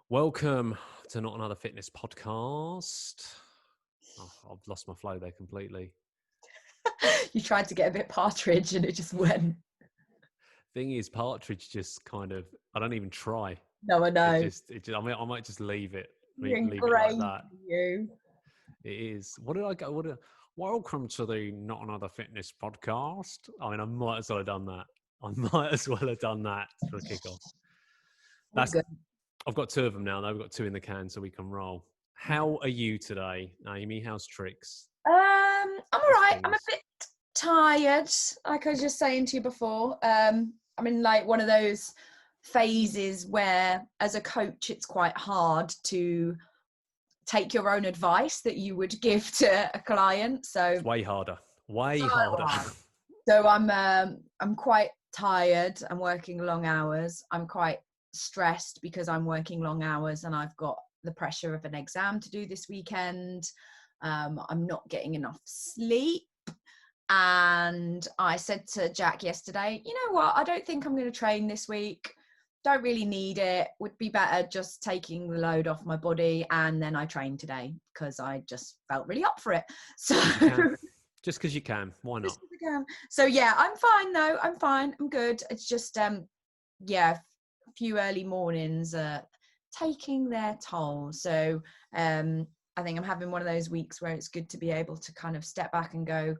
Welcome to Not Another Fitness Podcast. Oh, I've lost my flow there completely. You tried to get a bit partridge and it just went. Thing is, partridge just kind of, I don't even try. No, I know. I mean, I might just leave it You're like ingrained, that. you. It is. What did I go? Welcome to the Not Another Fitness Podcast. I mean, I might as well have done that. I might as well have done that for a kickoff. All good. I've got two of them now, though. We've got two in the can, so we can roll. How are you today, Amy? How's tricks? I'm all right. I'm a Things? bit tired, like I was just saying to you before. I'm in like one of those phases where, as a coach, it's quite hard to take your own advice that you would give to a client. So It's way harder. Way so harder. hard. So I'm quite tired. I'm working long hours. I'm quite stressed because I'm working long hours and I've got the pressure of an exam to do this weekend. I'm not getting enough sleep. And I said to Jack yesterday, you know what? I don't think I'm going to train this week. Don't really need it. Would be better just taking the load off my body. And then I trained today because I just felt really up for it. So You can. Just because you can. Why not? So yeah, I'm fine though. I'm fine. I'm good. It's just yeah, a few early mornings taking their toll. So I think I'm having one of those weeks where it's good to be able to kind of step back and go,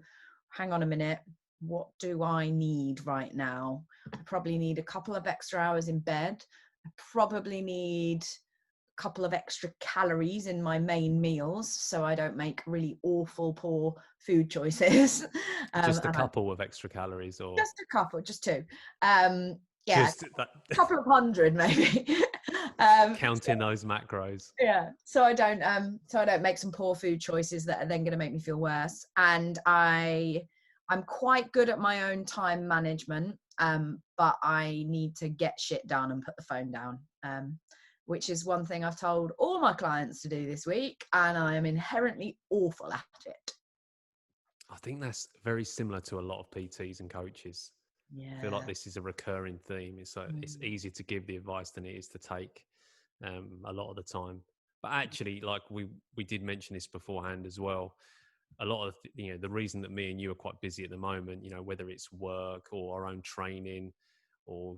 hang on a minute, what do I need right now? I probably need a couple of extra hours in bed. I probably need a couple of extra calories in my main meals so I don't make really awful poor food choices. Just a And couple of extra calories, or just a couple, just two. Yeah, just that, a couple of hundred maybe. counting those macros. Yeah, so I don't make some poor food choices that are then going to make me feel worse. And I'm quite good at my own time management, but I need to get shit done and put the phone down, which is one thing I've told all my clients to do this week, and I am inherently awful at it. I think that's very similar to a lot of PTs and coaches. I feel like Yeah. this is a recurring theme. It's easier to give the advice than it is to take a lot of the time. But actually, like we did mention this beforehand as well. A lot of the reason that me and you are quite busy at the moment, whether it's work or our own training, or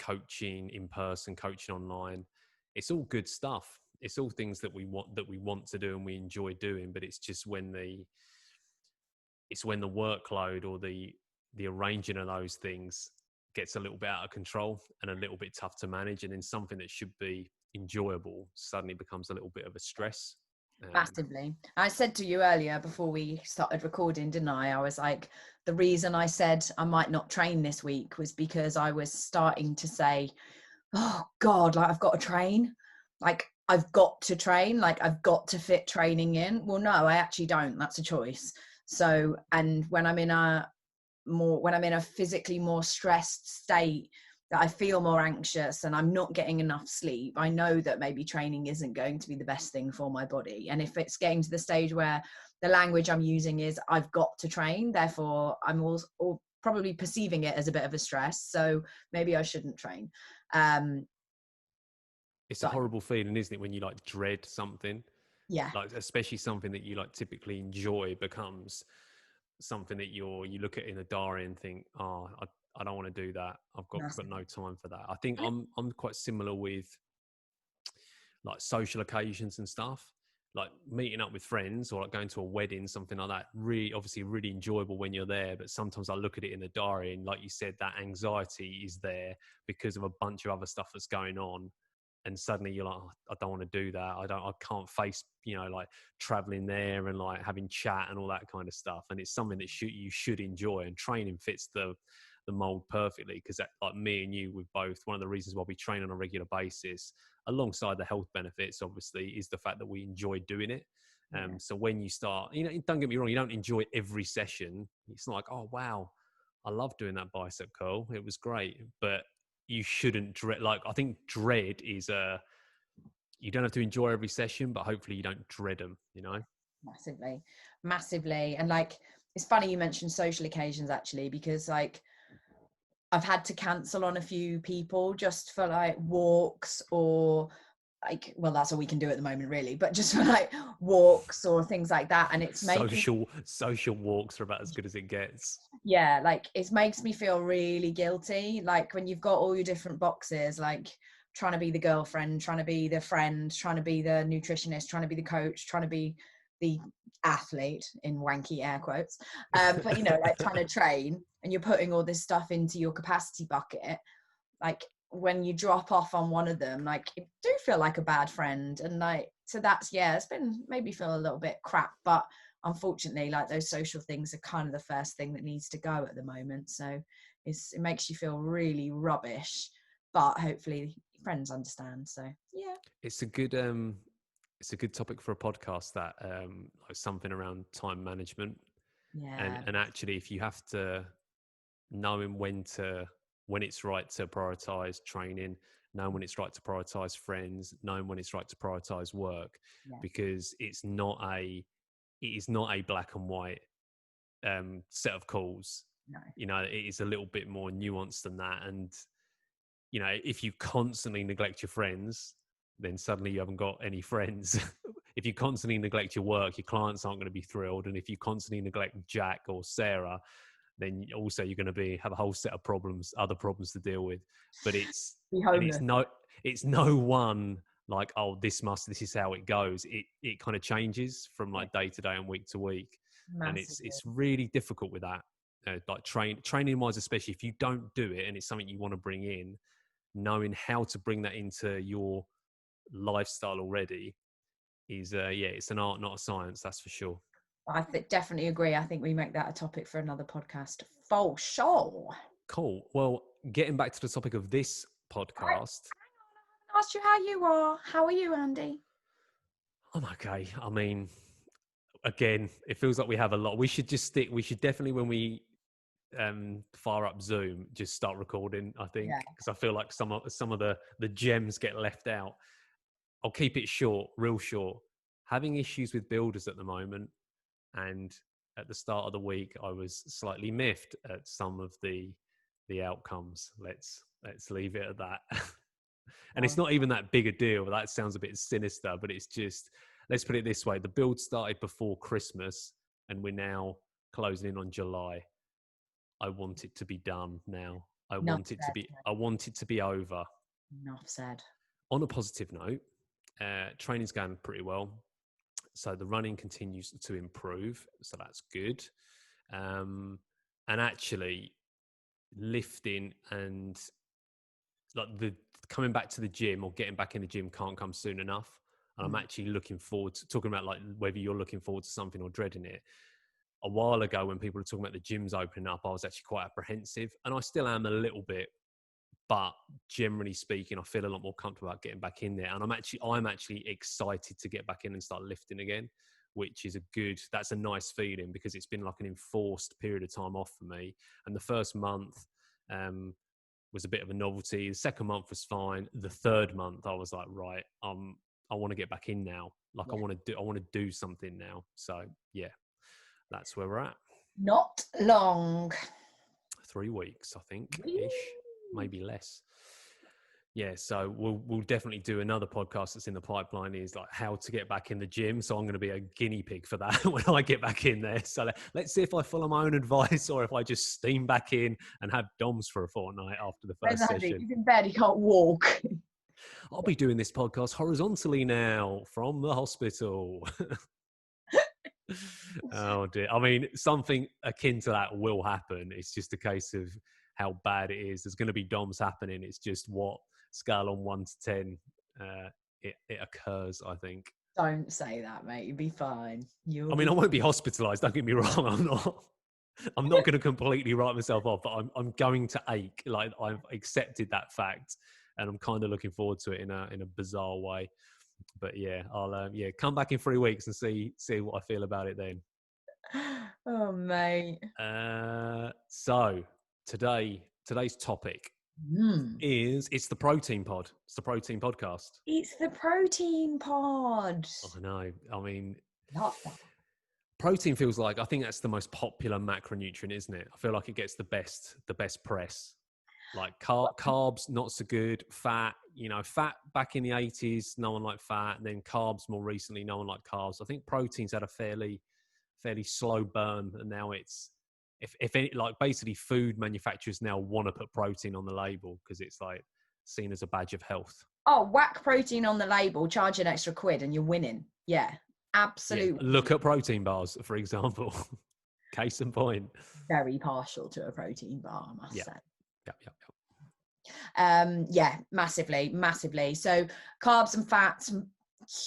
coaching in person, coaching online, it's all good stuff. It's all things that we want to do and we enjoy doing. But it's just when the workload or the arranging of those things gets a little bit out of control and a little bit tough to manage, and then something that should be enjoyable suddenly becomes a little bit of a stress. Massively. I said to you earlier before we started recording, didn't I? I was like, the reason I said I might not train this week was because I was starting to say, oh God, like I've got to train. Like I've got to train. Like I've got to fit training in. Well, no, I actually don't. That's a choice. So, and when I'm in a physically more stressed state, that I feel more anxious and I'm not getting enough sleep, I know that maybe training isn't going to be the best thing for my body. And if it's getting to the stage where the language I'm using is I've got to train, therefore I'm also probably perceiving it as a bit of a stress. So maybe I shouldn't train. It's a But horrible feeling, isn't it, when you like dread something, yeah, like especially something that you like typically enjoy becomes something that you look at in a diary and think, oh, I don't want to do that. I've got no time for that. I think I'm quite similar with like social occasions and stuff, like meeting up with friends or like going to a wedding, something like that. Really, obviously really enjoyable when you're there, but sometimes I look at it in the diary and like you said, that anxiety is there because of a bunch of other stuff that's going on. And suddenly you're like, oh, I don't want to do that. I can't face, like traveling there and like having chat and all that kind of stuff. And it's something that you should enjoy, and training fits the mold perfectly, because like me and you, with both, one of the reasons why we train on a regular basis, alongside the health benefits, obviously, is the fact that we enjoy doing it. So when you start, don't get me wrong, you don't enjoy every session. It's not like, oh, wow, I love doing that bicep curl. It was great. But you shouldn't dread, like, I think dread is you don't have to enjoy every session, but hopefully you don't dread them, massively. And like, it's funny you mentioned social occasions actually, because like I've had to cancel on a few people just for like walks or like, well, that's all we can do at the moment, really, but just for like walks or things like that. And it's making social walks are about as good as it gets. yeah, like it makes me feel really guilty, like when you've got all your different boxes, like trying to be the girlfriend, trying to be the friend, trying to be the nutritionist, trying to be the coach, trying to be the athlete in wanky air quotes, but you know, like trying to train, and you're putting all this stuff into your capacity bucket. Like when you drop off on one of them, like you do feel like a bad friend. And like, so that's, yeah, it's been made me feel a little bit crap, but unfortunately, like those social things are kind of the first thing that needs to go at the moment. So it makes you feel really rubbish, but hopefully friends understand. So yeah, It's a good topic for a podcast, that like something around time management. yeah, And actually, if you have to, knowing when it's right to prioritize training, knowing when it's right to prioritize friends, knowing when it's right to prioritize work, yeah, because it is not a black and white set of calls. no, You know, it is a little bit more nuanced than that. And you know, if you constantly neglect your friends, then suddenly you haven't got any friends. If you constantly neglect your work, your clients aren't going to be thrilled. And if you constantly neglect Jack or Sarah, then also you're going to have a whole set of problems, other problems to deal with. But be homeless, it's no one like, oh, this is how it goes. It kind of changes from yeah, like day to day and week to week. And massively. it's really difficult with that. Like training wise, especially if you don't do it and it's something you want to bring in, knowing how to bring that into your lifestyle already is it's an art, not a science, that's for sure. Definitely agree. I think we make that a topic for another podcast for sure. Cool. Well, getting back to the topic of this podcast, I asked you how you are. How are you, Andy? I'm okay. I mean, again, it feels like we have a lot. We should definitely, when we fire up Zoom, just start recording, I think, Yeah. because I feel like some of the gems get left out. I'll keep it short, real short. Having issues with builders at the moment, and at the start of the week, I was slightly miffed at some of the outcomes. Let's leave it at that. And it's Well, not even that big a deal. That sounds a bit sinister, but it's just, let's put it this way: the build started before Christmas, and we're now closing in on July. I want it to be done now. enough said. I want it to be over. Enough said. On a positive note, training's going pretty well. So the running continues to improve. So that's good. And actually, lifting and like the coming back to the gym or getting back in the gym can't come soon enough. And I'm actually looking forward to talking about, like, whether you're looking forward to something or dreading it. A while ago, when people were talking about the gyms opening up, I was actually quite apprehensive, and I still am a little bit. But generally speaking, I feel a lot more comfortable about getting back in there, and I'm actually excited to get back in and start lifting again, which is that's a nice feeling, because it's been like an enforced period of time off for me. And the first month was a bit of a novelty. The second month was fine. The third month, I was like, right, I want to get back in now. Like, Yeah. I want to do something now. So yeah, that's where we're at. Not long. 3 weeks, I think, Whee! ish, maybe less. Yeah, so we'll definitely do another podcast that's in the pipeline, is like how to get back in the gym. So I'm going to be a guinea pig for that when I get back in there. So let's see if I follow my own advice, or if I just steam back in and have DOMs for a fortnight after the Where's first Andy? session. He's in bed. He can't walk. I'll be doing this podcast horizontally now from the hospital. Oh dear. I mean, something akin to that will happen. It's just a case of how bad it is. There's going to be DOMs happening. It's just what scale on 1 to 10 it occurs, I think. Don't say that, mate. You'll be fine. I mean, I won't be hospitalized. Don't get me wrong. I'm not going to completely write myself off, but I'm going to ache. Like, I've accepted that fact, and I'm kind of looking forward to it in a bizarre way. But yeah, I'll come back in 3 weeks and see what I feel about it then. Oh, mate. So today's topic is, it's the protein pod. It's the protein podcast. It's the protein pod. I know. I mean, Love that. protein feels like, I think that's the most popular macronutrient, isn't it? I feel like it gets the best press. Like carbs, not so good. Fat, fat back in the 80s, no one liked fat. And then carbs more recently, no one liked carbs. I think proteins had a fairly slow burn. And now it's, if any, like basically food manufacturers now want to put protein on the label because it's like seen as a badge of health. Oh, whack protein on the label, charge an extra £1 and you're winning. Yeah, absolutely. Yeah, look at protein bars, for example. Case in point. Very partial to a protein bar, I must say. Yeah. Massively. So carbs and fats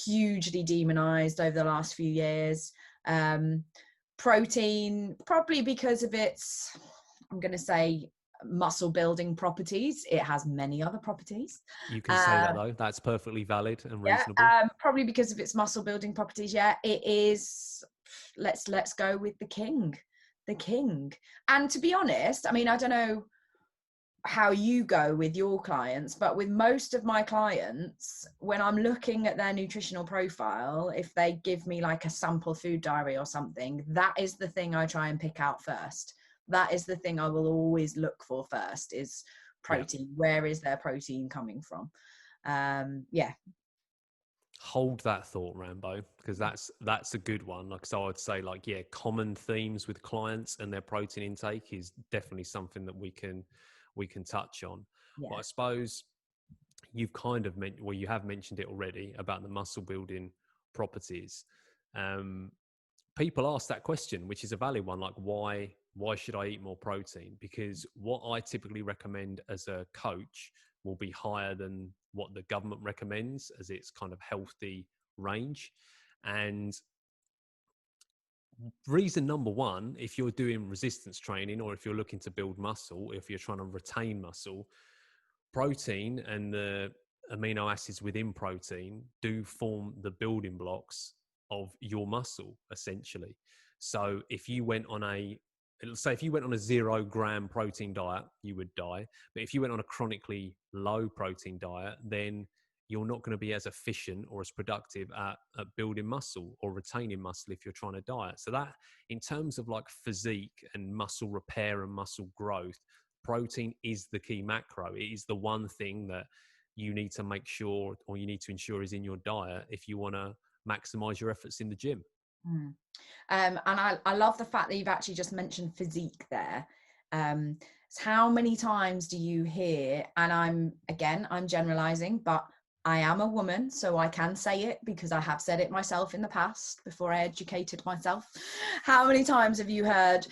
hugely demonized over the last few years. Protein, probably because of its, I'm going to say, muscle building properties. It has many other properties. You can say that though. That's perfectly valid and reasonable. Probably because of its muscle building properties. Yeah, it is. Let's go with the king. And to be honest, I mean, I don't know how you go with your clients, but with most of my clients, when I'm looking at their nutritional profile, if they give me like a sample food diary or something, that is the thing I try and pick out first. That is the thing I will always look for first, is protein. Yeah. Where is their protein coming from? Hold that thought, Rambo, because that's a good one. Like, so I'd say common themes with clients and their protein intake is definitely something that we can touch on. Yeah. But I suppose you've kind of you have mentioned it already about the muscle building properties. People ask that question, which is a valid one, like why should I eat more protein? Because what I typically recommend as a coach will be higher than what the government recommends as its kind of healthy range. And reason number one, if you're doing resistance training or if you're looking to build muscle, if you're trying to retain muscle, protein and the amino acids within protein do form the building blocks of your muscle, essentially. So if you went on a 0 gram protein diet, you would die. But if you went on a chronically low protein diet, then you're not going to be as efficient or as productive at building muscle or retaining muscle if you're trying to diet. So that, in terms of like physique and muscle repair and muscle growth, protein is the key macro. It is the one thing that you need to make sure, or you need to ensure, is in your diet if you want to maximize your efforts in the gym. And I love the fact that you've actually just mentioned physique there. How many times do you hear, and I'm generalizing, but I am a woman, so I can say it because I have said it myself in the past before I educated myself. How many times have you heard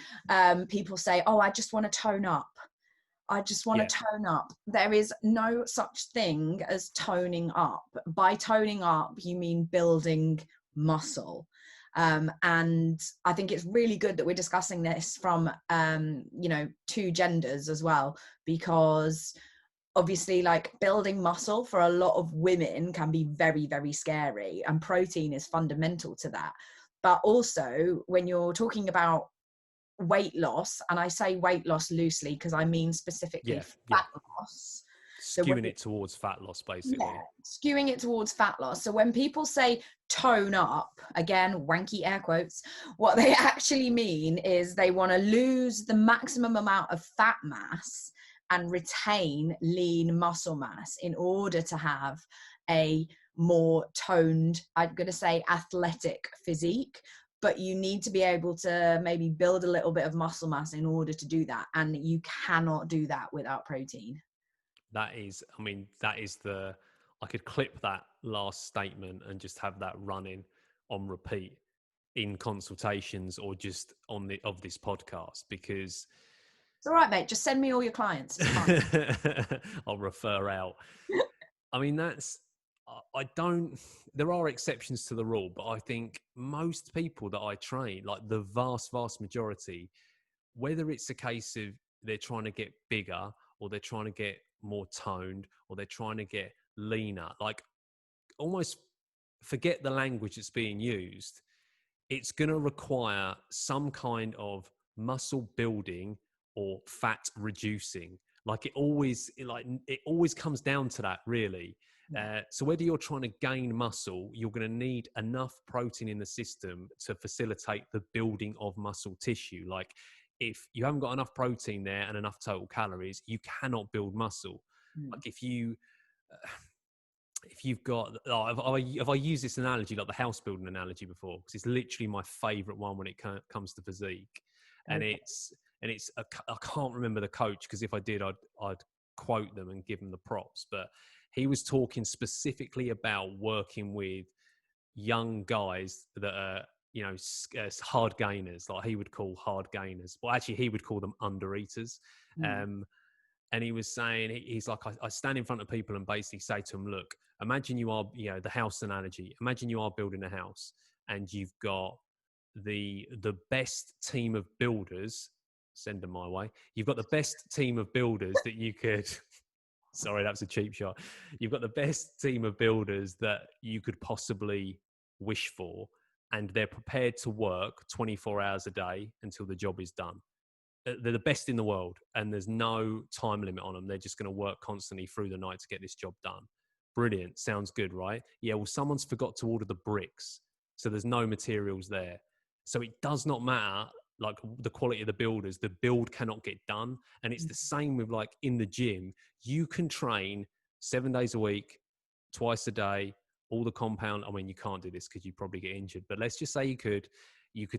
people say, oh, I just want to tone up. I just want to tone up. There is no such thing as toning up. By toning up, you mean building muscle. And I think it's really good that we're discussing this from, two genders as well, because obviously like building muscle for a lot of women can be very, very scary, and protein is fundamental to that. But also when you're talking about weight loss, and I say weight loss loosely because I mean specifically fat loss. Skewing it towards fat loss, basically. Yeah, skewing it towards fat loss. So when people say tone up, again, wanky air quotes, what they actually mean is they want to lose the maximum amount of fat mass and retain lean muscle mass in order to have a more toned, I'm going to say athletic physique. But you need to be able to maybe build a little bit of muscle mass in order to do that. And you cannot do that without protein. I could clip that last statement and just have that running on repeat in consultations or just of this podcast, because it's all right, mate. Just send me all your clients. It's fine. I'll refer out. I mean, there are exceptions to the rule, but I think most people that I train, like the vast majority, whether it's a case of they're trying to get bigger or they're trying to get more toned or they're trying to get leaner, like almost forget the language that's being used. It's going to require some kind of muscle building or fat reducing. It always comes down to that, really. So whether you're trying to gain muscle, you're going to need enough protein in the system to facilitate the building of muscle tissue. Like if you haven't got enough protein there and enough total calories, you cannot build muscle. Like if you've got, have I used this analogy, like the house building analogy before? Because it's literally my favorite one when it comes to physique. And Okay. I can't remember the coach, because if I did, I'd quote them and give them the props. But he was talking specifically about working with young guys that are, hard gainers, like he would call hard gainers. Well, actually, he would call them under eaters. And he was saying, he's like, I stand in front of people and basically say to them, look, imagine you are, the house analogy. Imagine you are building a house and you've got the best team of builders. Send them my way. You've got the best team of builders that you could. Sorry, that was a cheap shot. You've got the best team of builders that you could possibly wish for, and they're prepared to work 24 hours a day until the job is done. They're the best in the world, and there's no time limit on them. They're just going to work constantly through the night to get this job done. Brilliant. Sounds good, right? Yeah, well, someone's forgot to order the bricks, so there's no materials there. So it does not matter, like, the quality of the builders, the build cannot get done. And it's the same with, like, in the gym. You can train 7 days a week, twice a day, all the compound. I mean, you can't do this because you probably get injured, but let's just say you could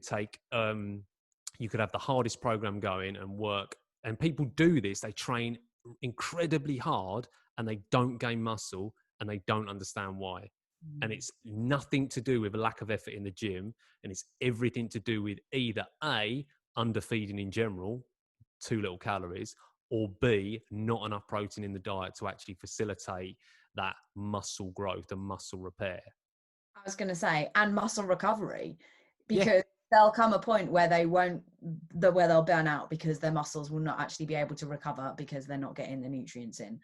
take, you could have the hardest program going and work. And people do this. They train incredibly hard and they don't gain muscle, and they don't understand why. And it's nothing to do with a lack of effort in the gym, and it's everything to do with either A, underfeeding in general, too little calories, or B, not enough protein in the diet to actually facilitate that muscle growth and muscle repair. I was going to say, and muscle recovery, Yeah. because there'll come a point where where they'll burn out because their muscles will not actually be able to recover because they're not getting the nutrients in.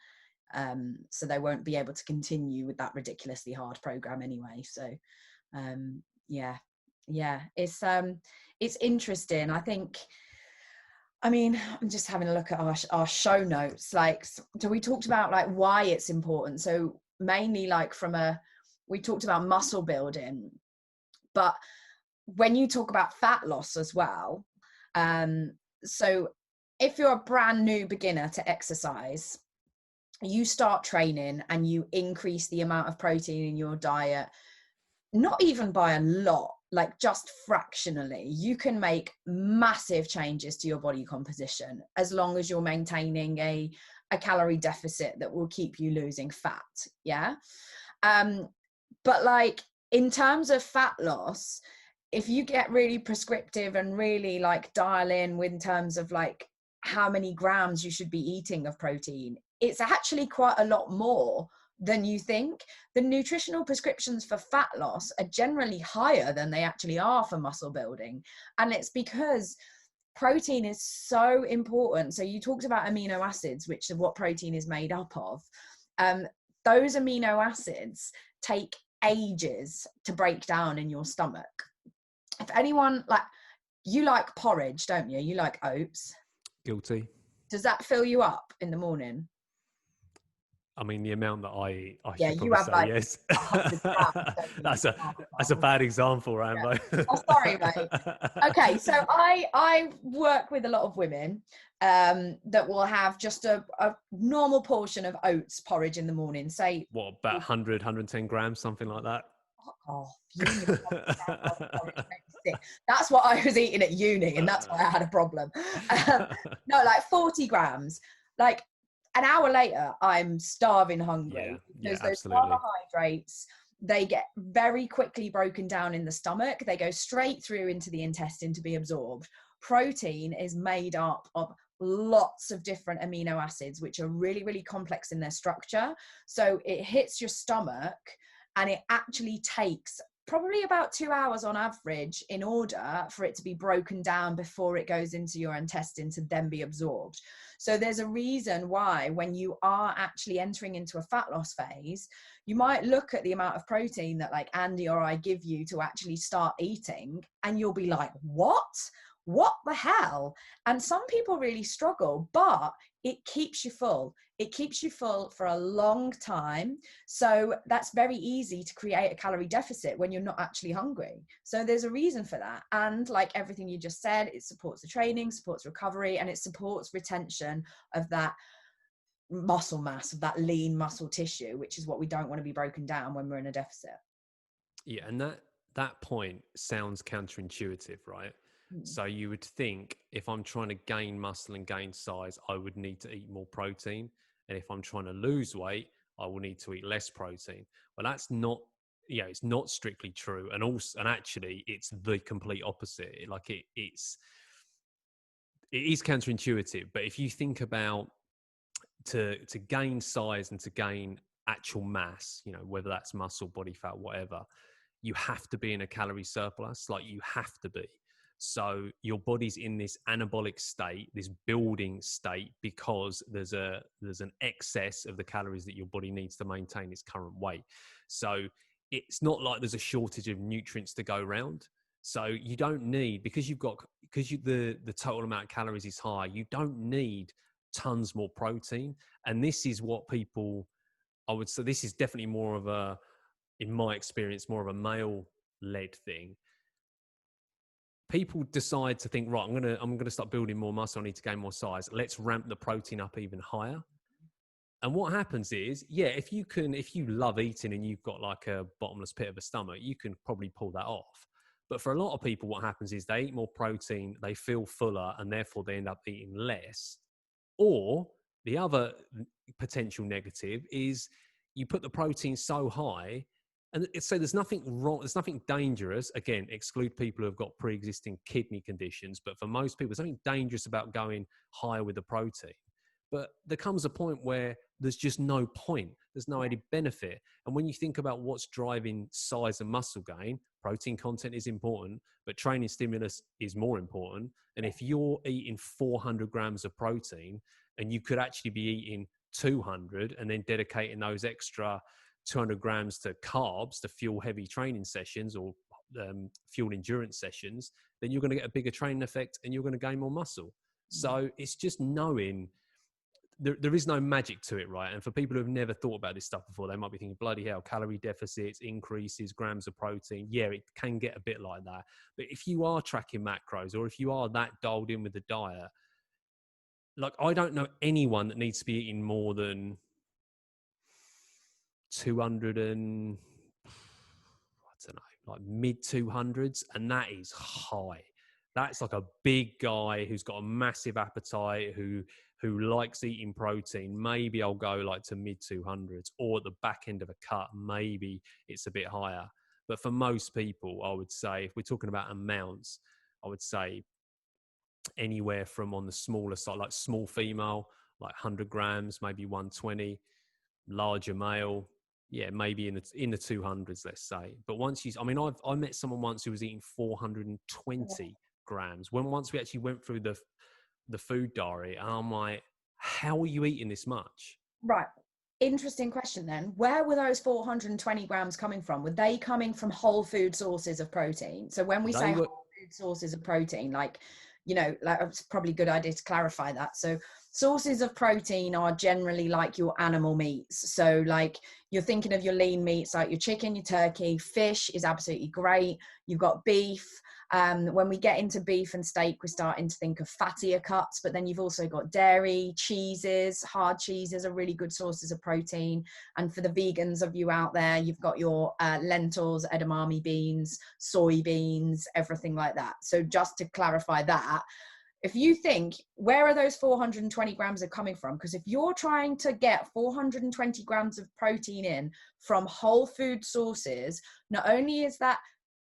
So they won't be able to continue with that ridiculously hard program anyway. So it's interesting. I think, I mean, I'm just having a look at our show notes. Like, so we talked about like why it's important. So mainly like we talked about muscle building, but when you talk about fat loss as well, so if you're a brand new beginner to exercise, you start training and you increase the amount of protein in your diet, not even by a lot, like just fractionally, you can make massive changes to your body composition as long as you're maintaining a calorie deficit that will keep you losing fat. Yeah. But like in terms of fat loss, if you get really prescriptive and really like dial in terms of like how many grams you should be eating of protein, it's actually quite a lot more than you think. The nutritional prescriptions for fat loss are generally higher than they actually are for muscle building. And it's because protein is so important. So you talked about amino acids, which is what protein is made up of. Those amino acids take ages to break down in your stomach. If anyone, like, you like porridge, don't you? You like oats. Guilty. Does that fill you up in the morning? I mean, the amount that I eat, I Yeah, should you probably have say like yes. 100 grams, don't you? That's a bad example, Rambo. Yeah. Oh, sorry, mate. Okay, so I work with a lot of women that will have just a normal portion of oats porridge in the morning. Say what, about 100, 110 grams, something like that? Oh, uni porridge makes me sick. That's what I was eating at uni, and that's why I had a problem. No, like 40 grams. Like an hour later, I'm starving hungry because those absolutely. carbohydrates, they get very quickly broken down in the stomach. They go straight through into the intestine to be absorbed. Protein is made up of lots of different amino acids, which are really, really complex in their structure. So it hits your stomach, and it actually takes probably about 2 hours on average in order for it to be broken down before it goes into your intestine to then be absorbed. So there's a reason why when you are actually entering into a fat loss phase, you might look at the amount of protein that like Andy or I give you to actually start eating, and you'll be like, what the hell? And some people really struggle, but it keeps you full. it keeps you full for a long time. So that's very easy to create a calorie deficit when you're not actually hungry. So there's a reason for that. And like everything you just said, it supports the training, supports recovery, and it supports retention of that muscle mass, of that lean muscle tissue, which is what we don't want to be broken down when we're in a deficit. Yeah, and that point sounds counterintuitive, right? So you would think if I'm trying to gain muscle and gain size, I would need to eat more protein. And if I'm trying to lose weight, I will need to eat less protein. Well, that's not, it's not strictly true. And also, and actually it's the complete opposite. Like it is counterintuitive. But if you think about to gain size and to gain actual mass, whether that's muscle, body fat, whatever, you have to be in a calorie surplus. Like you have to be. So your body's in this anabolic state, this building state, because there's an excess of the calories that your body needs to maintain its current weight. So it's not like there's a shortage of nutrients to go around. So you don't need, because the total amount of calories is high, you don't need tons more protein. And this is what people, I would say, this is definitely more of a, in my experience, more of a male led thing. People decide to think, right, I'm gonna start building more muscle. I need to gain more size. Let's ramp the protein up even higher. And what happens is, if you love eating and you've got like a bottomless pit of a stomach, you can probably pull that off. But for a lot of people, what happens is they eat more protein, they feel fuller, and therefore they end up eating less. Or the other potential negative is you put the protein so high, and so there's nothing wrong, there's nothing dangerous. Again, exclude people who have got pre-existing kidney conditions. But for most people, there's nothing dangerous about going higher with the protein. But there comes a point where there's just no point. There's no added benefit. And when you think about what's driving size and muscle gain, protein content is important, but training stimulus is more important. And if you're eating 400 grams of protein and you could actually be eating 200 and then dedicating those extra 200 grams to carbs to fuel heavy training sessions or fuel endurance sessions, then you're going to get a bigger training effect and you're going to gain more muscle. So it's just knowing there is no magic to it, right? And for people who have never thought about this stuff before, they might be thinking, bloody hell, calorie deficits, increases, grams of protein. Yeah, it can get a bit like that. But if you are tracking macros or if you are that dialed in with the diet, like I don't know anyone that needs to be eating more than 200 and, I don't know, like mid 200s. And that is high. That's like a big guy who's got a massive appetite, who likes eating protein. Maybe I'll go like to mid 200s, or at the back end of a cut, maybe it's a bit higher. But for most people, I would say, if we're talking about amounts, I would say anywhere from on the smaller side, like small female, like 100 grams, maybe 120, larger male, maybe in the 200s, let's say. But I met someone once who was eating 420 grams. Once we actually went through the food diary, and I'm like, how are you eating this much? Right. Interesting question then. Where were those 420 grams coming from? Were they coming from whole food sources of protein? So when we say whole food sources of protein, like it's probably a good idea to clarify that. So sources of protein are generally like your animal meats. So like you're thinking of your lean meats, like your chicken, your turkey. Fish is absolutely great. You've got beef. When we get into beef and steak, we're starting to think of fattier cuts, but then you've also got dairy, cheeses. Hard cheeses are really good sources of protein. And for the vegans of you out there, you've got your lentils, edamame beans, soybeans, everything like that. So just to clarify that, if you think, where are those 420 grams are coming from? Because if you're trying to get 420 grams of protein in from whole food sources, not only is that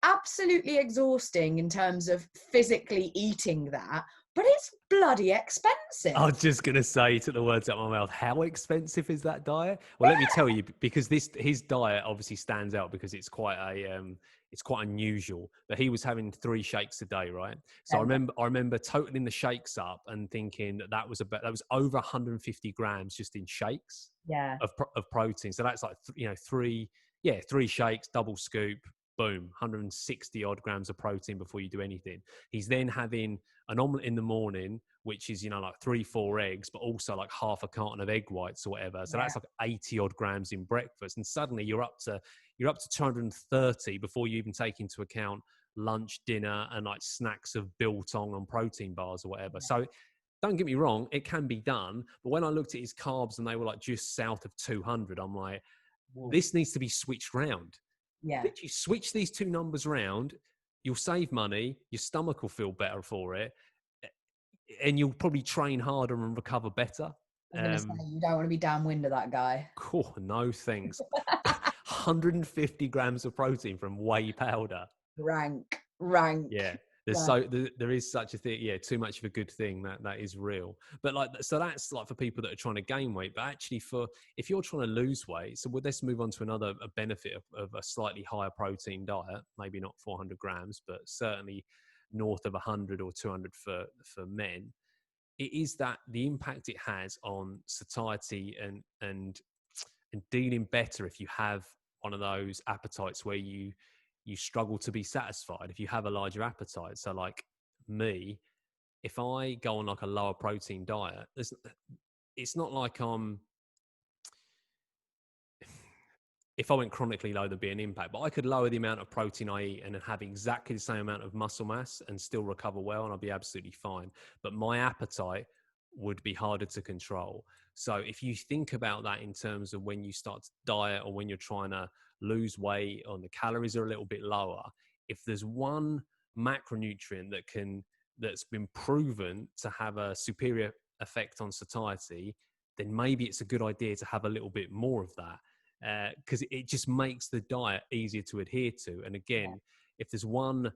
absolutely exhausting in terms of physically eating that, but it's bloody expensive. I was just going to say, you took the words out of my mouth. How expensive is that diet? Well, let me tell you, because his diet obviously stands out because it's quite unusual. But he was having 3 shakes a day, right? So I remember totaling the shakes up and thinking that was over 150 grams just in shakes. Yeah. Of protein. So that's like 3 shakes, double scoop. Boom, 160 odd grams of protein before you do anything. He's then having an omelette in the morning which is, like 3-4 eggs, but also like half a carton of egg whites or whatever. So that's like 80 odd grams in breakfast. And suddenly you're up to 230 before you even take into account lunch, dinner, and like snacks of biltong and protein bars or whatever. So don't get me wrong, it can be done. But when I looked at his carbs and they were like just south of 200, I'm like, this needs to be switched round. Yeah. If you switch these two numbers round, you'll save money, your stomach will feel better for it, and you'll probably train harder and recover better. I'm going to say, you don't want to be downwind of that guy. Cool, no thanks. 150 grams of protein from whey powder. Rank. Yeah. There is such a thing. Yeah, too much of a good thing. That is real. But like, so that's like for people that are trying to gain weight. But actually, if you're trying to lose weight, so let's move on to a benefit of a slightly higher protein diet. Maybe not 400 grams, but certainly north of 100 or 200 for men. It is that the impact it has on satiety and dealing better if you have one of those appetites where you struggle to be satisfied if you have a larger appetite. So like me, if I go on like a lower protein diet, it's not like if I went chronically low, there'd be an impact, but I could lower the amount of protein I eat and have exactly the same amount of muscle mass and still recover well, and I'd be absolutely fine. But my appetite would be harder to control. So if you think about that in terms of when you start to diet or when you're trying to lose weight and the calories are a little bit lower, if there's one macronutrient that's been proven to have a superior effect on satiety, then maybe it's a good idea to have a little bit more of that. Because it just makes the diet easier to adhere to. And again, if there's one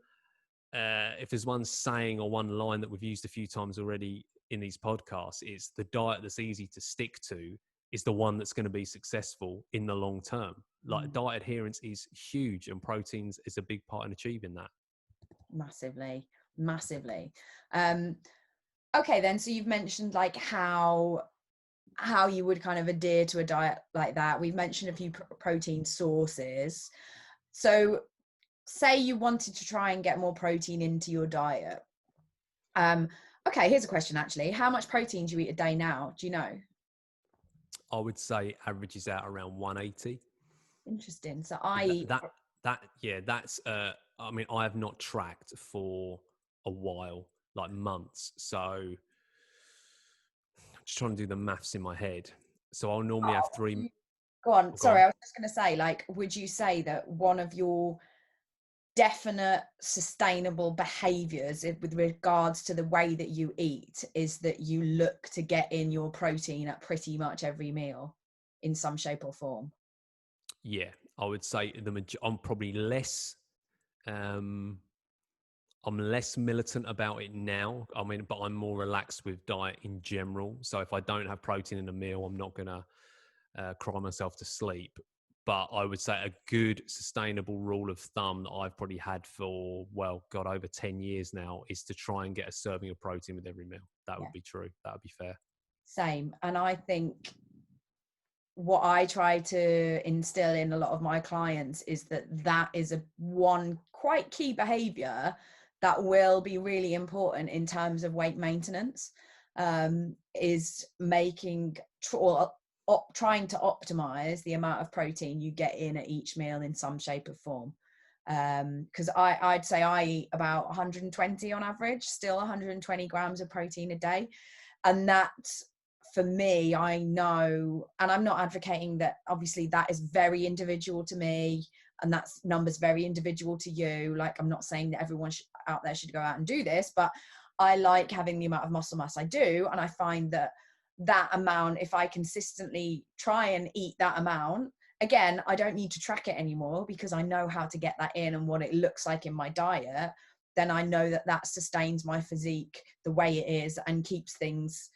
saying or one line that we've used a few times already in these podcasts, it's the diet that's easy to stick to is the one that's going to be successful in the long term. Like diet adherence is huge, and proteins is a big part in achieving that. Massively. Okay, then, so you've mentioned like how you would kind of adhere to a diet like that. We've mentioned a few protein sources. So say you wanted to try and get more protein into your diet. Okay, here's a question actually. How much protein do you eat a day now? Do you know? I would say it averages out around 180. Interesting. So that's I mean, I have not tracked for a while, like months. So I'm just trying to do the maths in my head. So I'll normally have three. Go on. Sorry, I was just going to say, like, would you say that one of your definite sustainable behaviors with regards to the way that you eat is that you look to get in your protein at pretty much every meal in some shape or form? Yeah, I would say I'm probably less I'm less militant about it now. I mean, but I'm more relaxed with diet in general. So if I don't have protein in a meal, I'm not going to cry myself to sleep. But I would say a good sustainable rule of thumb that I've probably had for, over 10 years now is to try and get a serving of protein with every meal. That would be true. That would be fair. Same. And I think what I try to instill in a lot of my clients is that is one quite key behavior that will be really important in terms of weight maintenance, is trying to optimize the amount of protein you get in at each meal in some shape or form. Because I'd say I eat about 120 on average, still 120 grams of protein a day. And that, for me, I know, and I'm not advocating that, obviously that is very individual to me, and that's numbers very individual to you. Like, I'm not saying that everyone out there should go out and do this, but I like having the amount of muscle mass I do. And I find that amount, if I consistently try and eat that amount, again, I don't need to track it anymore because I know how to get that in and what it looks like in my diet. Then I know that sustains my physique the way it is and keeps things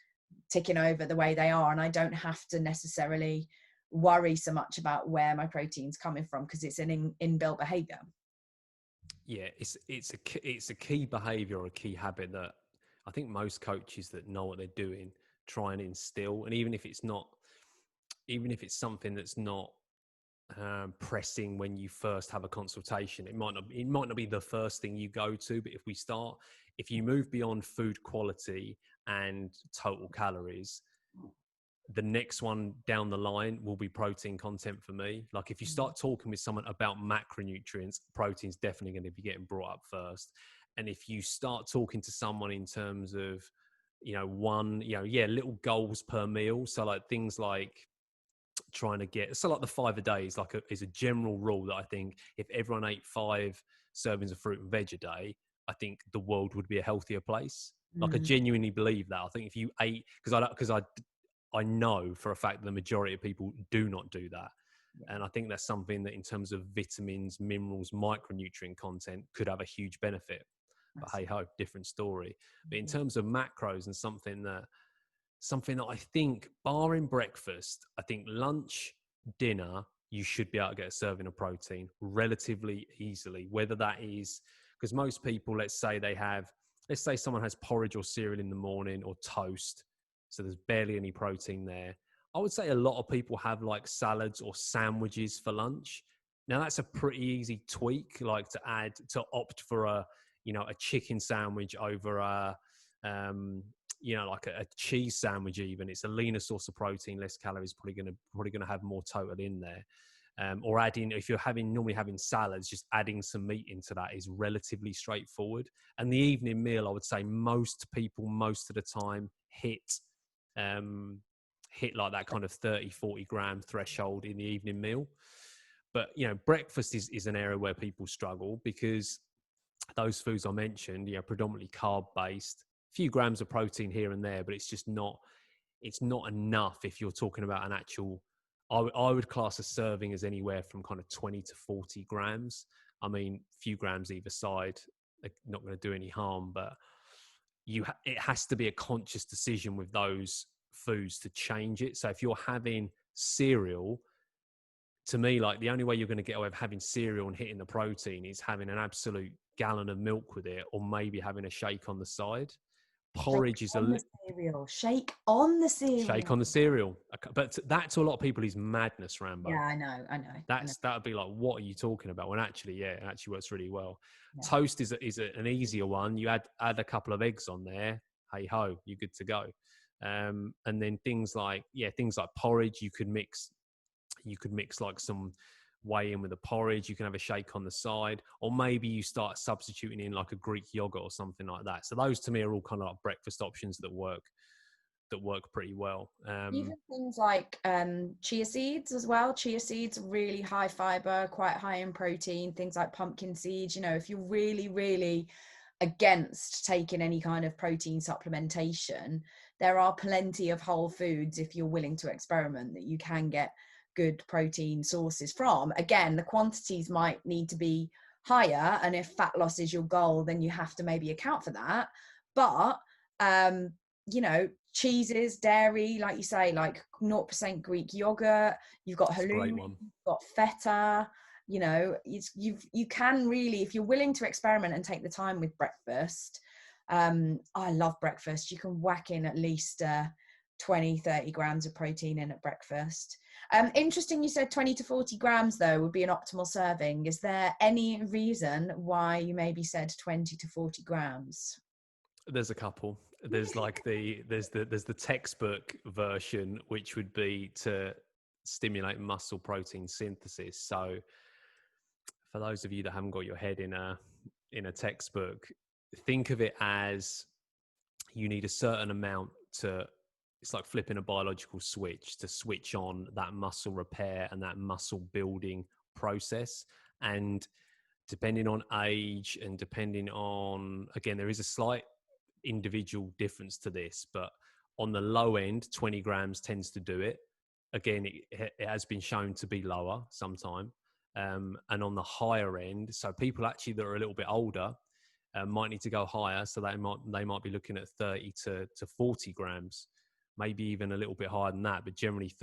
ticking over the way they are. And I don't have to necessarily worry so much about where my protein's coming from because it's an inbuilt behavior. Yeah, it's a key behavior or a key habit that I think most coaches that know what they're doing try and instill. And even if it's something that's not pressing when you first have a consultation, it might not be the first thing you go to. But if you move beyond food quality and total calories, the next one down the line will be protein content for me. Like if you start talking with someone about macronutrients, protein's definitely going to be getting brought up first. And if you start talking to someone in terms of, little goals per meal. So like things like trying to get, so like the 5 a day is a general rule that I think if everyone ate 5 servings of fruit and veg a day, I think the world would be a healthier place. Like I genuinely believe that. I think if you ate, because I know for a fact that the majority of people do not do that. Yeah. And I think that's something that in terms of vitamins, minerals, micronutrient content could have a huge benefit. But hey ho, different story. But in terms of macros and something that I think, barring breakfast, I think lunch, dinner, you should be able to get a serving of protein relatively easily. Whether that is, because most people, let's say someone has porridge or cereal in the morning or toast, so there's barely any protein there. I would say a lot of people have like salads or sandwiches for lunch. Now that's a pretty easy tweak, like to opt for a chicken sandwich over like a cheese sandwich. Even it's a leaner source of protein, less calories, probably gonna have more total in there. Or adding, if you're normally having salads, just adding some meat into that is relatively straightforward. And the evening meal, I would say most people most of the time hit like that kind of 30-40 gram threshold in the evening meal. But breakfast is an area where people struggle, because those foods I mentioned, predominantly carb based, a few grams of protein here and there, but it's not enough. If you're talking about an actual, I would class a serving as anywhere from kind of 20 to 40 grams. I mean, a few grams either side, they're not going to do any harm, but it has to be a conscious decision with those foods to change it. So if you're having cereal, to me, like the only way you're going to get away with having cereal and hitting the protein is having an absolute gallon of milk with it, or maybe having a shake on the side. Porridge is shake on the cereal. But that to a lot of people is madness, Rambo. Yeah, I know. That would be like, what are you talking about? When actually, it actually works really well. Yeah. Toast is an easier one. You add a couple of eggs on there. Hey ho, you're good to go. And then things like porridge, you could mix like some whey in with a porridge. You can have a shake on the side, or maybe you start substituting in like a Greek yogurt or something like that. So those to me are all kind of like breakfast options that work pretty well. Even things like chia seeds as well. Chia seeds are really high fiber, quite high in protein. Things like pumpkin seeds, if you're really, really against taking any kind of protein supplementation, there are plenty of whole foods, if you're willing to experiment, that you can get good protein sources from. Again, the quantities might need to be higher, and if fat loss is your goal, then you have to maybe account for that. But cheeses, dairy, like you say, like 0% Greek yogurt, you've got halloumi, you've got feta, you can really, if you're willing to experiment and take the time with breakfast. I love breakfast. You can whack in at least 20-30 grams of protein in at breakfast. Interesting, you said 20 to 40 grams though would be an optimal serving. Is there any reason why you maybe said 20 to 40 grams? There's a couple. There's like there's the textbook version, which would be to stimulate muscle protein synthesis. So for those of you that haven't got your head in a textbook, think of it as you need a certain amount it's like flipping a biological switch to switch on that muscle repair and that muscle building process. And depending on age and depending on, again, there is a slight individual difference to this, but on the low end, 20 grams tends to do it. Again, it has been shown to be lower sometime. And on the higher end, so people actually that are a little bit older might need to go higher. So they might be looking at 30 to 40 grams, maybe even a little bit higher than that. But generally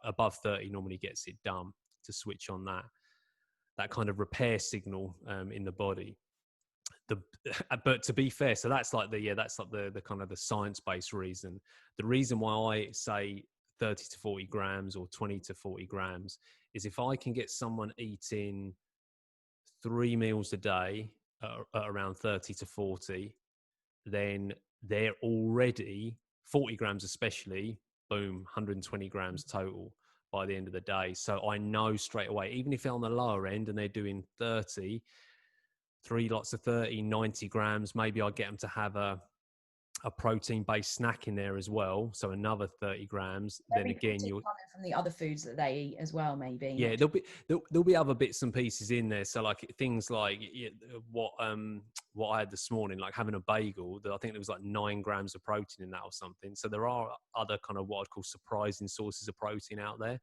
above 30 normally gets it done to switch on that kind of repair signal in the body. But to be fair, so that's like the kind of the science-based reason. The reason why I say 30 to 40 grams or 20 to 40 grams is if I can get someone eating 3 meals a day at around 30 to 40, then they're already 40 grams, especially, boom, 120 grams total by the end of the day. So I know straight away, even if they're on the lower end and they're doing 30, 3 lots of 30, 90 grams, maybe I get them to have a protein-based snack in there as well, so another 30 grams. There'll Then be again, protein you'll, coming from the other foods that they eat as well, maybe. yeah, Not there'll be other bits and pieces in there. So like things like what I had this morning, like having a bagel, that I think there was like 9 grams of protein in that or something. So there are other kind of what I'd call surprising sources of protein out there.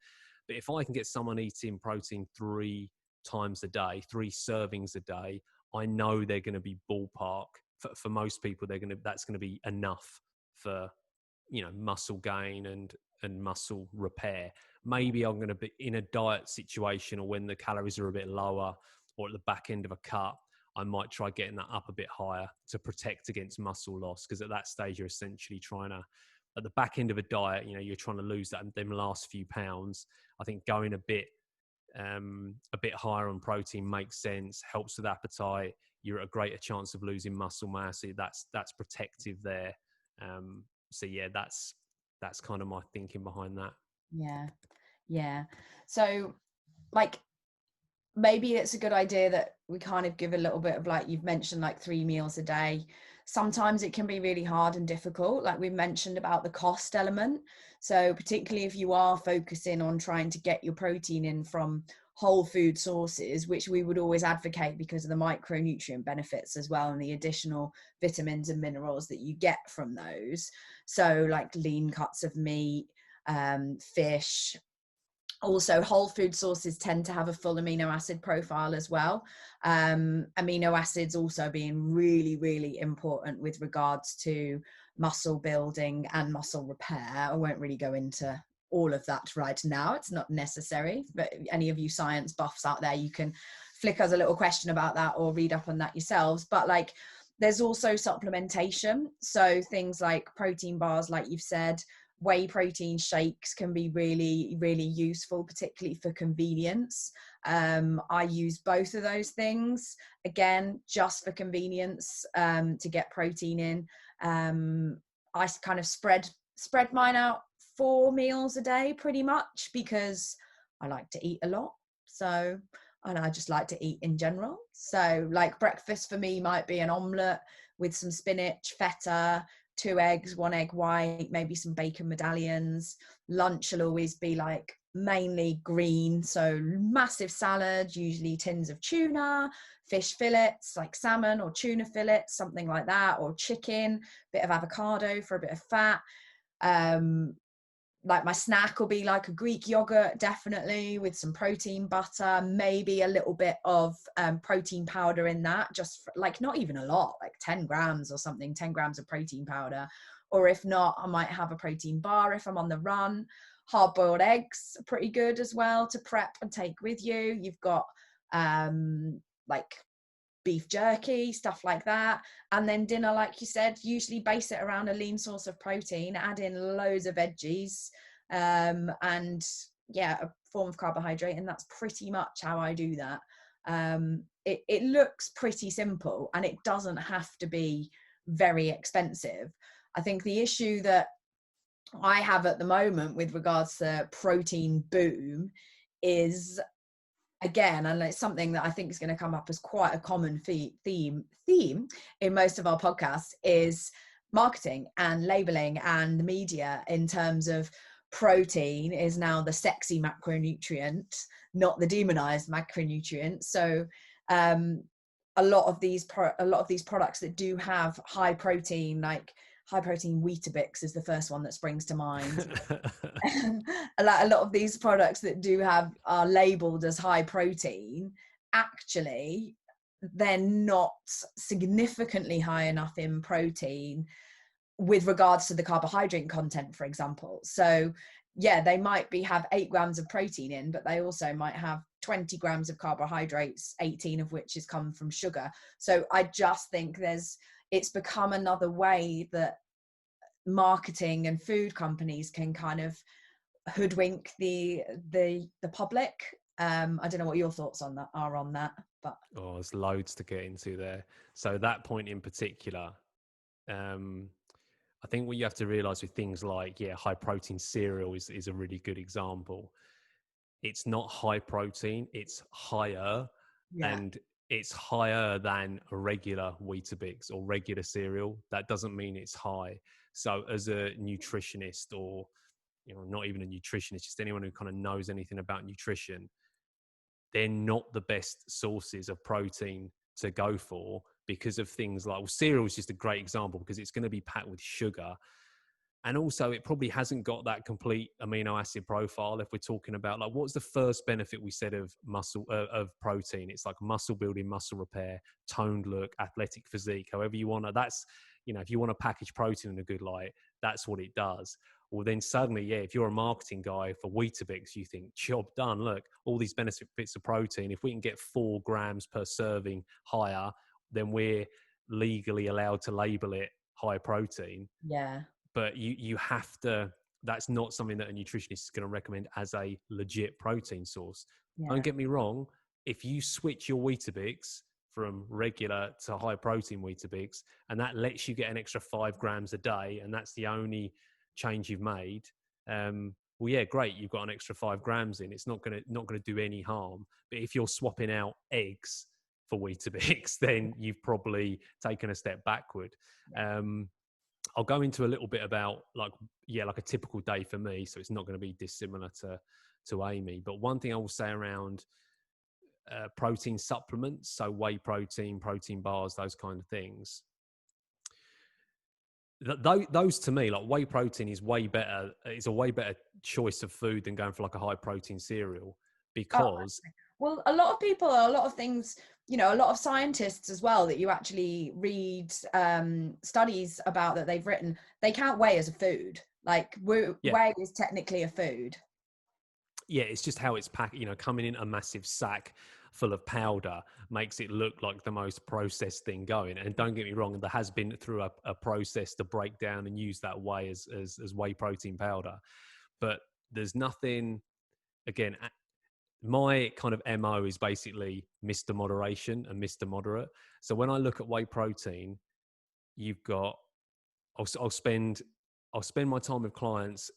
But if I can get someone eating protein 3 times a day, 3 servings a day, I know they're going to be ballpark. For most people, that's going to be enough for, muscle gain and muscle repair. Maybe I'm going to be in a diet situation, or when the calories are a bit lower, or at the back end of a cut, I might try getting that up a bit higher to protect against muscle loss. Because at that stage, you're essentially trying to, at the back end of a diet, you're trying to lose them last few pounds. I think going a bit higher on protein makes sense, helps with appetite. You're at a greater chance of losing muscle mass. So that's protective there. So yeah, that's kind of my thinking behind that. yeah. So like, maybe it's a good idea that we kind of give a little bit of, like you've mentioned, like 3 meals a day. Sometimes it can be really hard and difficult, like we mentioned about the cost element. So particularly if you are focusing on trying to get your protein in from whole food sources, which we would always advocate because of the micronutrient benefits as well, and the additional vitamins and minerals that you get from those. So like lean cuts of meat, fish. Also, whole food sources tend to have a full amino acid profile as well. Amino acids also being really, really important with regards to muscle building and muscle repair. I won't really go into all of that right now. It's not necessary, but any of you science buffs out there, you can flick us a little question about that or read up on that yourselves. But like, there's also supplementation. So things like protein bars, like you've said, whey protein shakes can be really, really useful, particularly for convenience. I use both of those things, again, just for convenience, to get protein in. I kind of spread mine out 4 meals a day pretty much, because I like to eat a lot. So, and I just like to eat in general. So like breakfast for me might be an omelette with some spinach, feta, 2 eggs, 1 egg white, maybe some bacon medallions. Lunch will always be like mainly green, so massive salad, usually tins of tuna, fish fillets like salmon or tuna fillets, something like that, or chicken, bit of avocado for a bit of fat. Like my snack will be like a Greek yogurt, definitely, with some protein butter, maybe a little bit of protein powder in that, just for, like, not even a lot, like 10 grams or something, 10 grams of protein powder. Or if not, I might have a protein bar if I'm on the run. Hard boiled eggs are pretty good as well to prep and take with you. You've got like beef jerky, stuff like that. And then dinner, like you said, usually base it around a lean source of protein, add in loads of veggies, and yeah, a form of carbohydrate. And that's pretty much how I do that. It looks pretty simple, and it doesn't have to be very expensive. I think the issue that I have at the moment with regards to protein boom is, again, and it's something that I think is going to come up as quite a common theme in most of our podcasts, is marketing and labeling and the media, in terms of protein is now the sexy macronutrient, not the demonized macronutrient. So a lot of these products that do have high protein, like high protein Weetabix is the first one that springs to mind. Like a lot of these products that do have, are labeled as high protein, actually they're not significantly high enough in protein with regards to the carbohydrate content, for example. So yeah, they might have 8 grams of protein in, but they also might have 20 grams of carbohydrates, 18 of which is come from sugar. So I just think it's become another way that marketing and food companies can kind of hoodwink the public. I don't know what your thoughts on that are on that, but there's loads to get into there. So that point in particular, I think what you have to realize with things like, yeah, high protein cereal is a really good example. It's not high protein, it's higher, Yeah. and it's higher than a regular Weetabix or regular cereal. That doesn't mean it's high. So as a nutritionist, or not even a nutritionist, just anyone who kind of knows anything about nutrition, they're not the best sources of protein to go for, because of things like, well, cereal is just a great example because it's going to be packed with sugar, and also it probably hasn't got that complete amino acid profile. If we're talking about, like, what's the first benefit we said of muscle, of protein? It's like muscle building, muscle repair, toned look, athletic physique, however you want to. That's, if you want to package protein in a good light, that's what it does. Well, then suddenly, yeah, if you're a marketing guy for Weetabix, you think, job done. Look, all these benefits of protein, if we can get 4 grams per serving higher, then we're legally allowed to label it high protein. Yeah. But you have to, that's not something that a nutritionist is going to recommend as a legit protein source. Don't Yeah. get me wrong, if you switch your Weetabix from regular to high protein Weetabix, and that lets you get an extra 5 grams a day, and that's the only change you've made, well, yeah, great, you've got an extra 5 grams in. It's not going to do any harm. But if you're swapping out eggs for Weetabix, then you've probably taken a step backward. I'll go into a little bit about, like a typical day for me, so it's not going to be dissimilar to Amy. But one thing I will say around protein supplements, so whey protein, protein bars, those kind of things, those to me, like whey protein is way better. It's a way better choice of food than going for like a high protein cereal, Oh, because well, a lot of people, a lot of things, a lot of scientists as well that you actually read studies about that they've written, they count whey as a food. Like yeah, whey is technically a food. yeah, it's just how it's packed. Coming in a massive sack full of powder makes it look like the most processed thing going. And don't get me wrong, there has been through a process to break down and use that whey as whey protein powder. But there's nothing, again, my kind of MO is basically Mr. Moderation and Mr. Moderate. So when I look at whey protein, you've got, I'll spend my time with clients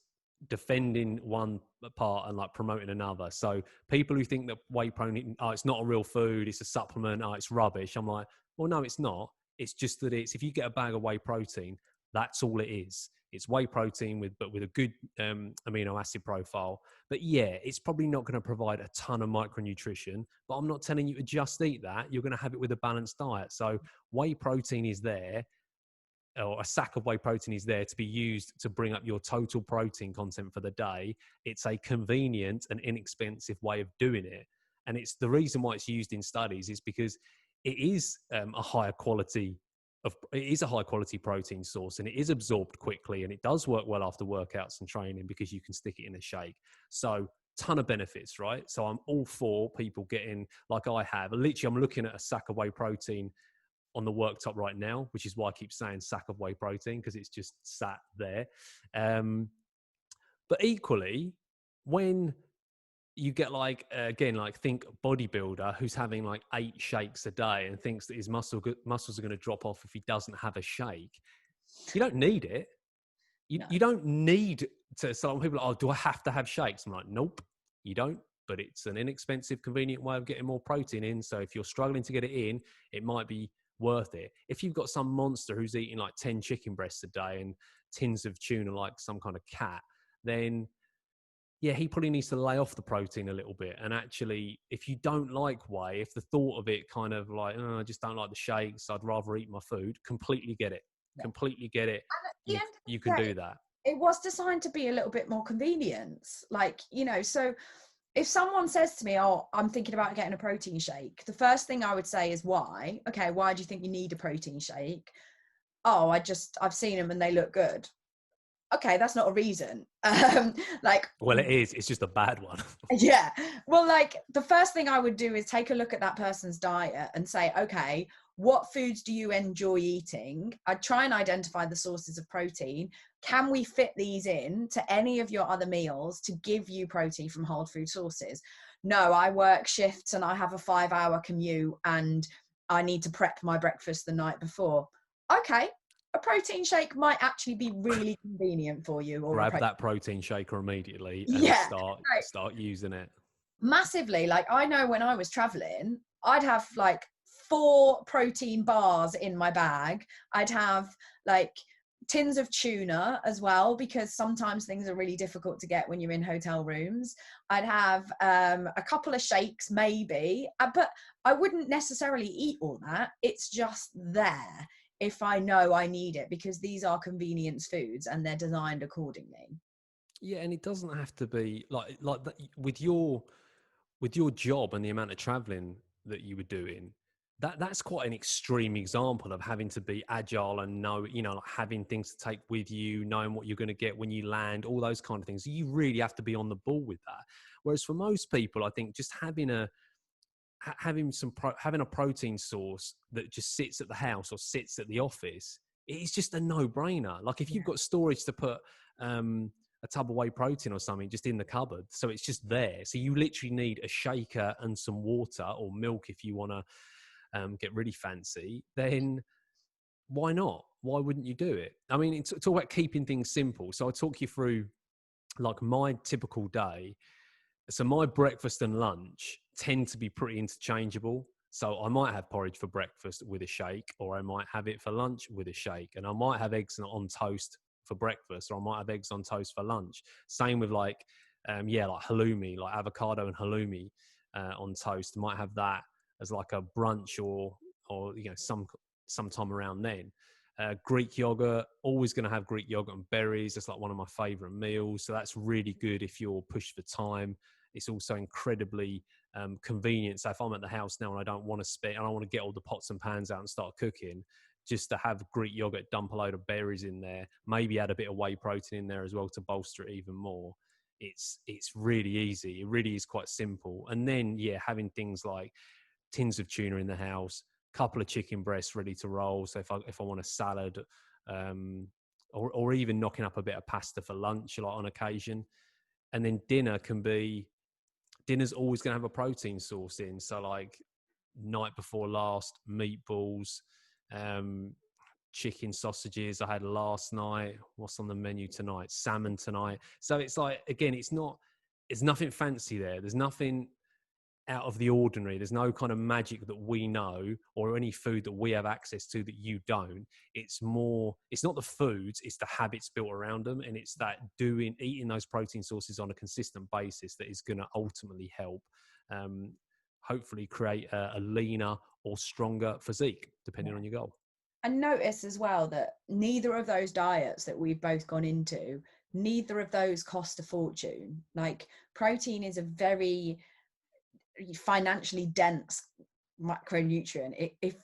defending one part and like promoting another. So people who think that whey protein, oh, it's not a real food, it's a supplement, oh, it's rubbish. I'm like, well, no, it's not. It's just that if you get a bag of whey protein, that's all it is. It's whey protein with a good amino acid profile. But yeah, it's probably not going to provide a ton of micronutrition, but I'm not telling you to just eat that. You're going to have it with a balanced diet. So whey protein is there, or a sack of whey protein is there to be used to bring up your total protein content for the day. It's a convenient and inexpensive way of doing it. And it's the reason why it's used in studies is because it is a high quality protein source, and it is absorbed quickly, and it does work well after workouts and training because you can stick it in a shake. So ton of benefits, right? So I'm all for people getting, like I have, literally I'm looking at a sack of whey protein on the worktop right now, which is why I keep saying sack of whey protein, because it's just sat there. But equally, when you get like, again, like think bodybuilder who's having like 8 shakes a day and thinks that his muscles are going to drop off if he doesn't have a shake. You don't need it. No. You don't need to. Some people are, oh, do I have to have shakes? I'm like, nope, you don't. But it's an inexpensive, convenient way of getting more protein in. So if you're struggling to get it in, it might be worth it. If you've got some monster who's eating like 10 chicken breasts a day and tins of tuna like some kind of cat, then yeah, he probably needs to lay off the protein a little bit. And actually, if you don't like whey, if the thought of it kind of like, oh, I just don't like the shakes, I'd rather eat my food, completely get it. Yeah. Completely get it. And at the end of You the can day, do that. it was designed to be a little bit more convenience. Like, so if someone says to me, oh, I'm thinking about getting a protein shake, the first thing I would say is why? Okay, why do you think you need a protein shake? Oh, I've seen them and they look good. Okay, that's not a reason. Well, it is. It's just a bad one. Yeah. Well, like the first thing I would do is take a look at that person's diet and say, okay, what foods do you enjoy eating? I'd try and identify the sources of protein. Can we fit these in to any of your other meals to give you protein from whole food sources? No, I work shifts and I have a 5-hour commute and I need to prep my breakfast the night before. Okay, a protein shake might actually be really convenient for you. Or grab that protein shaker immediately and yeah, start using it. massively. Like, I know when I was traveling, I'd have like 4 protein bars in my bag. I'd have like tins of tuna as well, because sometimes things are really difficult to get when you're in hotel rooms. I'd have a couple of shakes maybe, but I wouldn't necessarily eat all that. It's just there if I know I need it, because these are convenience foods and they're designed accordingly. Yeah, and it doesn't have to be like that, with your job and the amount of traveling that you were doing. That's quite an extreme example of having to be agile and know, like having things to take with you, knowing what you're going to get when you land, all those kind of things. You really have to be on the ball with that. Whereas for most people, I think just having a protein source that just sits at the house or sits at the office, it's just a no-brainer. Like if you've got storage to put a tub of whey protein or something just in the cupboard, so it's just there. So you literally need a shaker and some water or milk if you want to get really fancy. Then why not? Why wouldn't you do it? I mean, it's all about keeping things simple. So I'll talk you through like my typical day. So my breakfast and lunch tend to be pretty interchangeable. So I might have porridge for breakfast with a shake, or I might have it for lunch with a shake, and I might have eggs on toast for breakfast, or I might have eggs on toast for lunch. Same with like halloumi, like avocado and halloumi on toast. I might have that as like a brunch or sometime around then. Greek yogurt, always going to have Greek yogurt and berries. That's like one of my favorite meals. So that's really good if you're pushed for time. It's also incredibly convenient. So if I'm at the house now and I don't want to get all the pots and pans out and start cooking, just to have Greek yogurt, dump a load of berries in there, maybe add a bit of whey protein in there as well to bolster it even more. It's really easy. It really is quite simple. And then, having things like tins of tuna in the house, couple of chicken breasts ready to roll. So if I want a salad, or even knocking up a bit of pasta for lunch, like on occasion. And then dinner's always going to have a protein source in. So like night before last, meatballs, chicken sausages I had last night. What's on the menu tonight? Salmon tonight. So it's like, again, it's nothing fancy there. There's nothing out of the ordinary. There's no kind of magic that we know or any food that we have access to that you don't. It's not the foods, it's the habits built around them. And it's that eating those protein sources on a consistent basis that is going to ultimately help hopefully create a leaner or stronger physique, depending on your goal. And notice as well that neither of those diets that we've both gone into, neither of those cost a fortune. Like, protein is a very financially dense macronutrient. If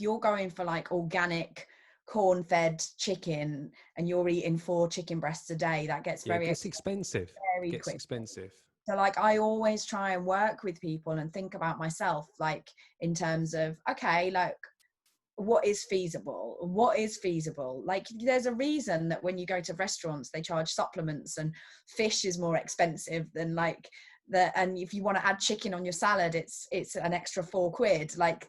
you're going for like organic corn-fed chicken and you're eating 4 chicken breasts a day, that gets it gets expensive. Very quick. Expensive. So like, I always try and work with people and think about myself, like in terms of, okay, like what is feasible? Like, there's a reason that when you go to restaurants, they charge supplements, and fish is more expensive than like and if you want to add chicken on your salad, it's an extra £4. Like,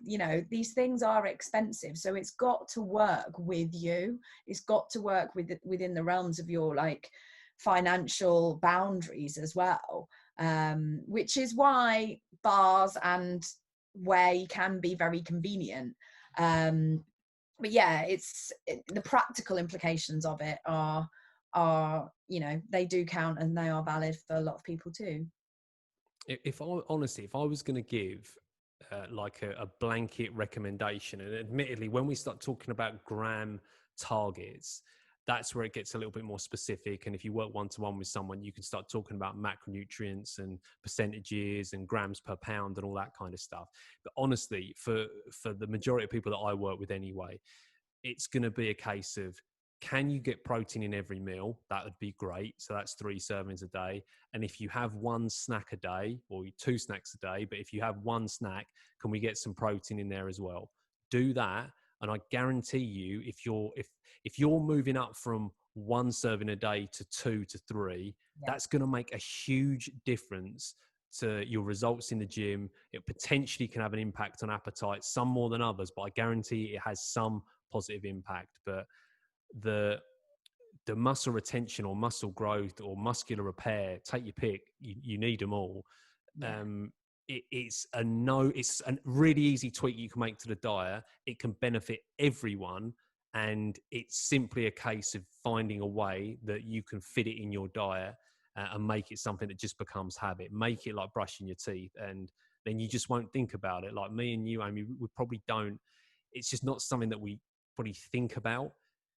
these things are expensive. So it's got to work with you. It's got to work within the realms of your like financial boundaries as well. Which is why bars and whey can be very convenient. But yeah, the practical implications of it are they do count, and they are valid for a lot of people too. If I was going to give like a blanket recommendation, and admittedly, when we start talking about gram targets, that's where it gets a little bit more specific. And if you work one-to-one with someone, you can start talking about macronutrients and percentages and grams per pound and all that kind of stuff. But honestly, for the majority of people that I work with anyway, it's going to be a case of, can you get protein in every meal? That would be great. So that's 3 servings a day. And if you have 1 snack a day, or 2 snacks a day, but if you have 1 snack, can we get some protein in there as well? Do that. And I guarantee you, if you're moving up from 1 serving a day to 2 to 3, that's going to make a huge difference to your results in the gym. It potentially can have an impact on appetite, some more than others, but I guarantee it has some positive impact. But the muscle retention or muscle growth or muscular repair, take your pick, you need them all. Yeah. It's a really easy tweak you can make to the diet. It can benefit everyone, and it's simply a case of finding a way that you can fit it in your diet and make it something that just becomes habit. Make it like brushing your teeth, and then you just won't think about it. Like me and you, Amy, we probably don't. It's just not something that we probably think about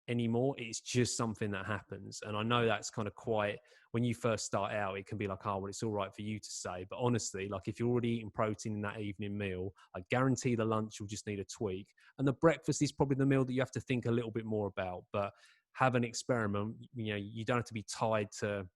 anymore. It's just something that happens. And I know that's kind of quite, when you first start out, it can be like, oh, well, it's all right for you to say. But honestly, like if you're already eating protein in that evening meal, I guarantee the lunch will just need a tweak. And the breakfast is probably the meal that you have to think a little bit more about. But have an experiment. You know, you don't have to be tied to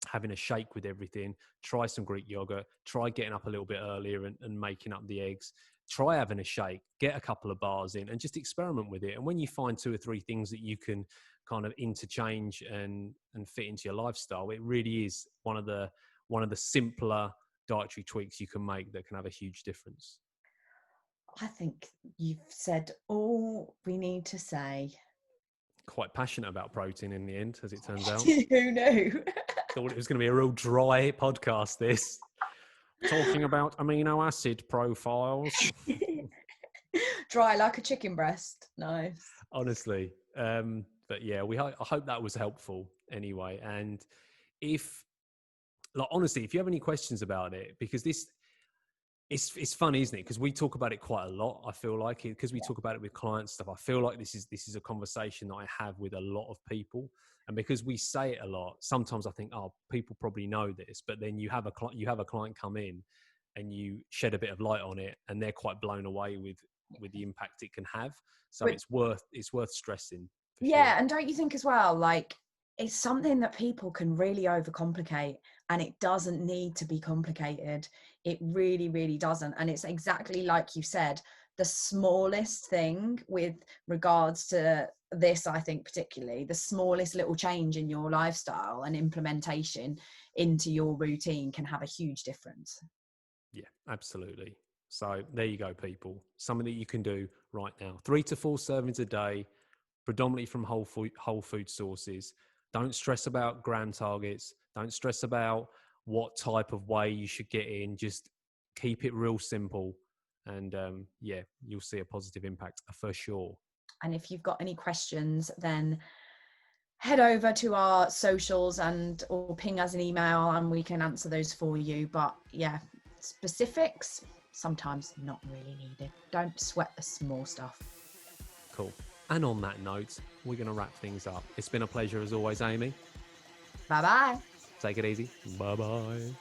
having a shake with everything. Try some Greek yogurt. Try getting up a little bit earlier and making up the eggs. Try having a shake, get a couple of bars in, and just experiment with it. And when you find 2 or 3 things that you can kind of interchange and fit into your lifestyle, it really is one of the simpler dietary tweaks you can make that can have a huge difference. I think you've said all we need to say. Quite passionate about protein in the end, as it turns out. Who knew? Thought it was going to be a real dry podcast, this. Talking about amino acid profiles. Dry like a chicken breast. Nice. Honestly. But yeah, I hope that was helpful anyway. And honestly, if you have any questions about it, because it's fun, isn't it? Because we talk about it quite a lot. I feel like because we talk about it with clients stuff. I feel like this is a conversation that I have with a lot of people, and because we say it a lot, sometimes I think, oh, people probably know this, but then you have a client come in, and you shed a bit of light on it, and they're quite blown away with the impact it can have. So it's worth stressing. Yeah, sure. and don't you think as well, like it's something that people can really overcomplicate, and it doesn't need to be complicated. It really, really doesn't. And it's exactly like you said, the smallest thing with regards to this, I think particularly, the smallest little change in your lifestyle and implementation into your routine can have a huge difference. Yeah, absolutely. So there you go, people. Something that you can do right now. 3 to 4 servings a day, predominantly from whole food sources. Don't stress about gram targets. Don't stress about what type of whey you should get in. Just keep it real simple. And yeah, you'll see a positive impact for sure. And if you've got any questions, then head over to our socials or ping us an email and we can answer those for you. But yeah, specifics, sometimes not really needed. Don't sweat the small stuff. Cool. And on that note, we're going to wrap things up. It's been a pleasure as always, Amy. Bye-bye. Take it easy. Bye-bye.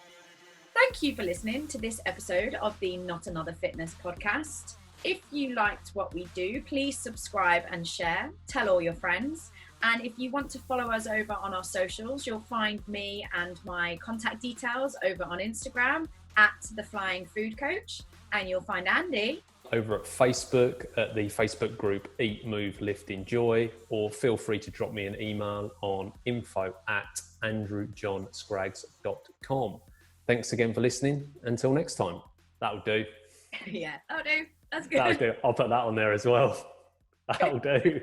Thank you for listening to this episode of the Not Another Fitness podcast. If you liked what we do, please subscribe and share. Tell all your friends. And if you want to follow us over on our socials, you'll find me and my contact details over on Instagram at The Flying Food Coach. And you'll find Andy over at Facebook at the Facebook group Eat, Move, Lift, Enjoy, or feel free to drop me an email on info@andrewjohnscraggs.com. Thanks again for listening. Until next time. That'll do. Yeah, that'll do. That's good. That'll do. I'll put that on there as well. That'll do.